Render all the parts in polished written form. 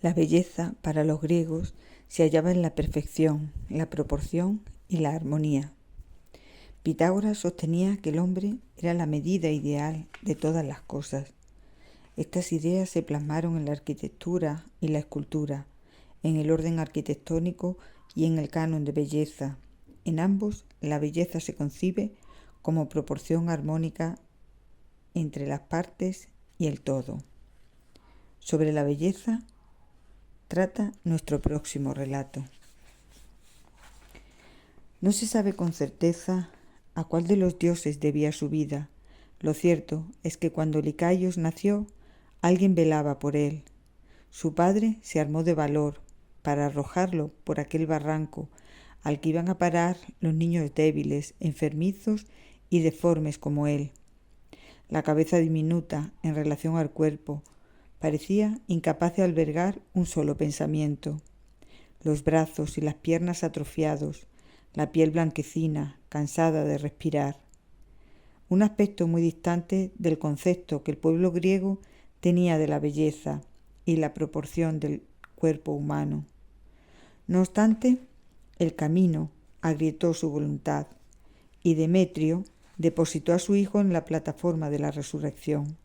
La belleza, para los griegos, se hallaba en la perfección, la proporción y la armonía. Pitágoras sostenía que el hombre era la medida ideal de todas las cosas. Estas ideas se plasmaron en la arquitectura y la escultura, en el orden arquitectónico y en el canon de belleza. En ambos, la belleza se concibe como proporción armónica entre las partes y el todo. Sobre la belleza trata nuestro próximo relato. No se sabe con certeza a cuál de los dioses debía su vida. Lo cierto es que cuando Licaios nació, alguien velaba por él. Su padre se armó de valor para arrojarlo por aquel barranco al que iban a parar los niños débiles, enfermizos y deformes como él. La cabeza diminuta en relación al cuerpo parecía incapaz de albergar un solo pensamiento. Los brazos y las piernas atrofiados, la piel blanquecina, cansada de respirar. Un aspecto muy distante del concepto que el pueblo griego tenía de la belleza y la proporción del cuerpo humano. No obstante, el camino agrietó su voluntad y Demetrio depositó a su hijo en la plataforma de la resurrección,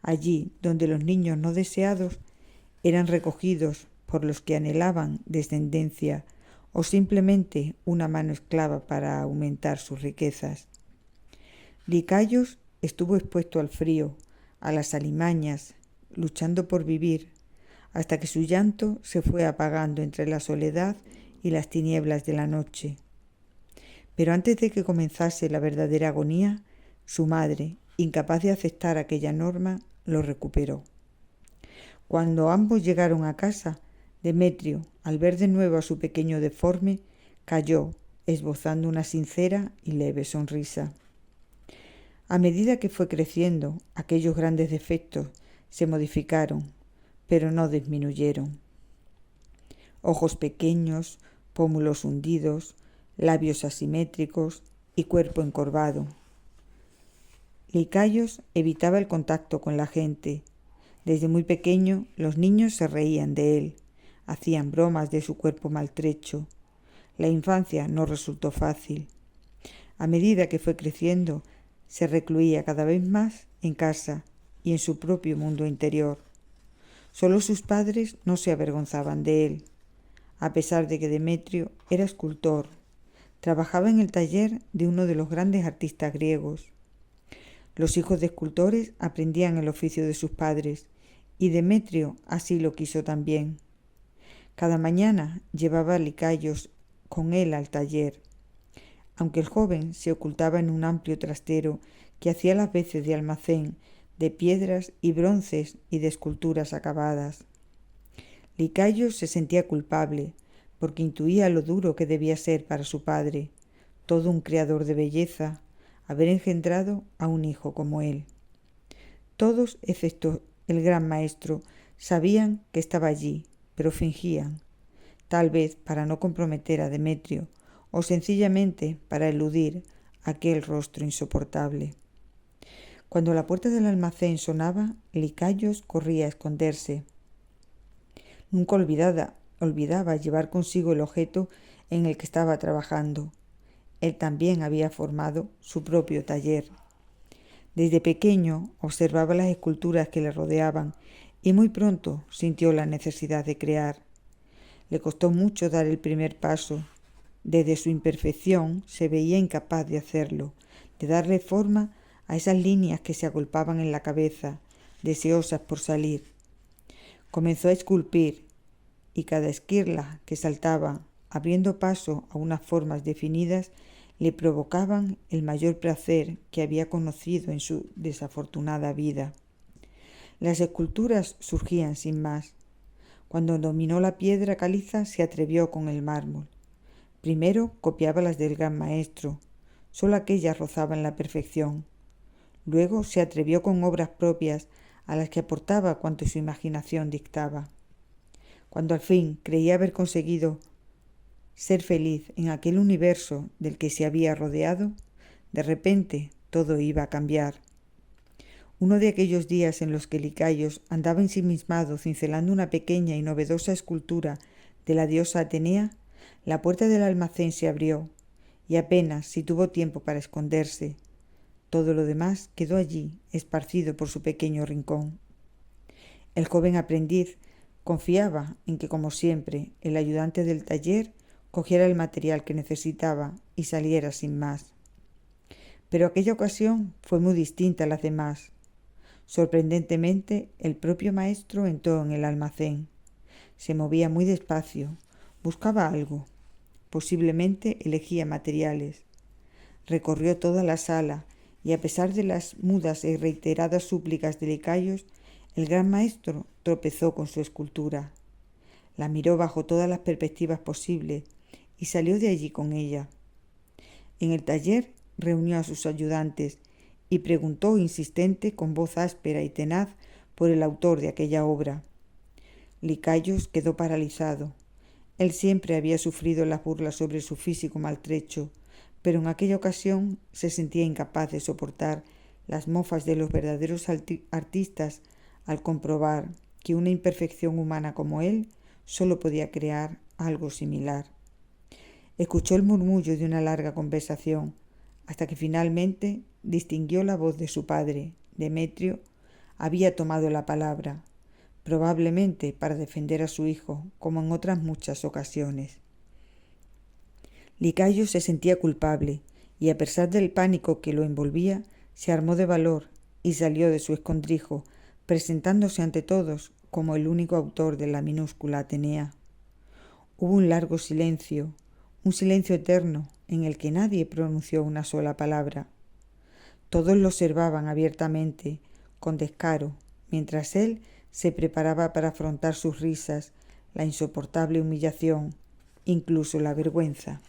allí donde los niños no deseados eran recogidos por los que anhelaban descendencia o simplemente una mano esclava para aumentar sus riquezas. Licaios estuvo expuesto al frío, a las alimañas, luchando por vivir, hasta que su llanto se fue apagando entre la soledad y las tinieblas de la noche. Pero antes de que comenzase la verdadera agonía, su madre, incapaz de aceptar aquella norma, lo recuperó. Cuando ambos llegaron a casa, Demetrio, al ver de nuevo a su pequeño deforme, calló, esbozando una sincera y leve sonrisa. A medida que fue creciendo, aquellos grandes defectos se modificaron, pero no disminuyeron. Ojos pequeños, pómulos hundidos, labios asimétricos y cuerpo encorvado. Licaios evitaba el contacto con la gente. Desde muy pequeño los niños se reían de él, hacían bromas de su cuerpo maltrecho. La infancia no resultó fácil. A medida que fue creciendo, se recluía cada vez más en casa y en su propio mundo interior. Solo sus padres no se avergonzaban de él, a pesar de que Demetrio era escultor. Trabajaba en el taller de uno de los grandes artistas griegos. Los hijos de escultores aprendían el oficio de sus padres, y Demetrio así lo quiso también. Cada mañana llevaba a Licaios con él al taller, aunque el joven se ocultaba en un amplio trastero que hacía las veces de almacén de piedras y bronces y de esculturas acabadas. Licaios se sentía culpable, porque intuía lo duro que debía ser para su padre, todo un creador de belleza, haber engendrado a un hijo como él. Todos, excepto el gran maestro, sabían que estaba allí, pero fingían, tal vez para no comprometer a Demetrio, o sencillamente para eludir aquel rostro insoportable. Cuando la puerta del almacén sonaba, Licaios corría a esconderse. Nunca olvidaba llevar consigo el objeto en el que estaba trabajando. Él también había formado su propio taller. Desde pequeño observaba las esculturas que le rodeaban y muy pronto sintió la necesidad de crear. Le costó mucho dar el primer paso. Desde su imperfección se veía incapaz de hacerlo, de darle forma a esas líneas que se agolpaban en la cabeza, deseosas por salir. Comenzó a esculpir, y cada esquirla que saltaba, abriendo paso a unas formas definidas, le provocaban el mayor placer que había conocido en su desafortunada vida. Las esculturas surgían sin más. Cuando dominó la piedra caliza, se atrevió con el mármol. Primero copiaba las del gran maestro, solo aquellas rozaban la perfección. Luego se atrevió con obras propias a las que aportaba cuanto su imaginación dictaba. Cuando al fin creía haber conseguido ser feliz en aquel universo del que se había rodeado, de repente todo iba a cambiar. Uno de aquellos días en los que Licaios andaba ensimismado cincelando una pequeña y novedosa escultura de la diosa Atenea, la puerta del almacén se abrió, y apenas si tuvo tiempo para esconderse. Todo lo demás quedó allí, esparcido por su pequeño rincón. El joven aprendiz confiaba en que, como siempre, el ayudante del taller cogiera el material que necesitaba y saliera sin más. Pero aquella ocasión fue muy distinta a las demás. Sorprendentemente, el propio maestro entró en el almacén. Se movía muy despacio, buscaba algo. Posiblemente elegía materiales. Recorrió toda la sala y, a pesar de las mudas y reiteradas súplicas de Licaios, el gran maestro tropezó con su escultura. La miró bajo todas las perspectivas posibles y salió de allí con ella. En el taller reunió a sus ayudantes y preguntó insistente con voz áspera y tenaz por el autor de aquella obra. Licaios quedó paralizado. Él siempre había sufrido las burlas sobre su físico maltrecho, pero en aquella ocasión se sentía incapaz de soportar las mofas de los verdaderos artistas al comprobar que una imperfección humana como él solo podía crear algo similar. Escuchó el murmullo de una larga conversación, hasta que finalmente distinguió la voz de su padre. Demetrio había tomado la palabra, probablemente para defender a su hijo, como en otras muchas ocasiones. Licaios se sentía culpable, y a pesar del pánico que lo envolvía, se armó de valor y salió de su escondrijo, presentándose ante todos como el único autor de la minúscula Atenea. Hubo un largo silencio, un silencio eterno, en el que nadie pronunció una sola palabra. Todos lo observaban abiertamente, con descaro, mientras él se preparaba para afrontar sus risas, la insoportable humillación, incluso la vergüenza.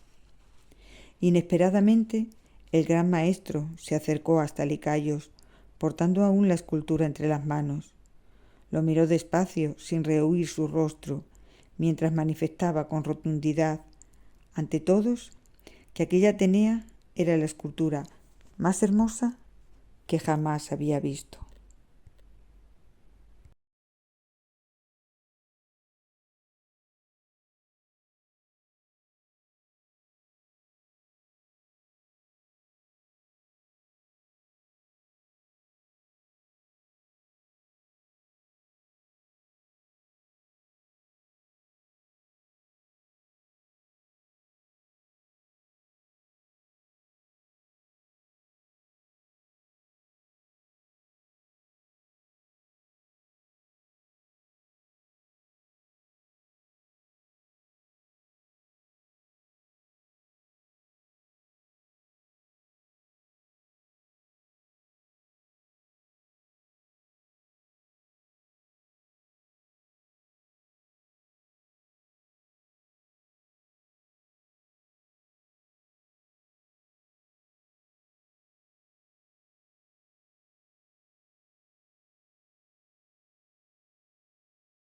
Inesperadamente, el gran maestro se acercó hasta Licaios, portando aún la escultura entre las manos. Lo miró despacio, sin rehuir su rostro, mientras manifestaba con rotundidad ante todos que aquella Atenea era la escultura más hermosa que jamás había visto.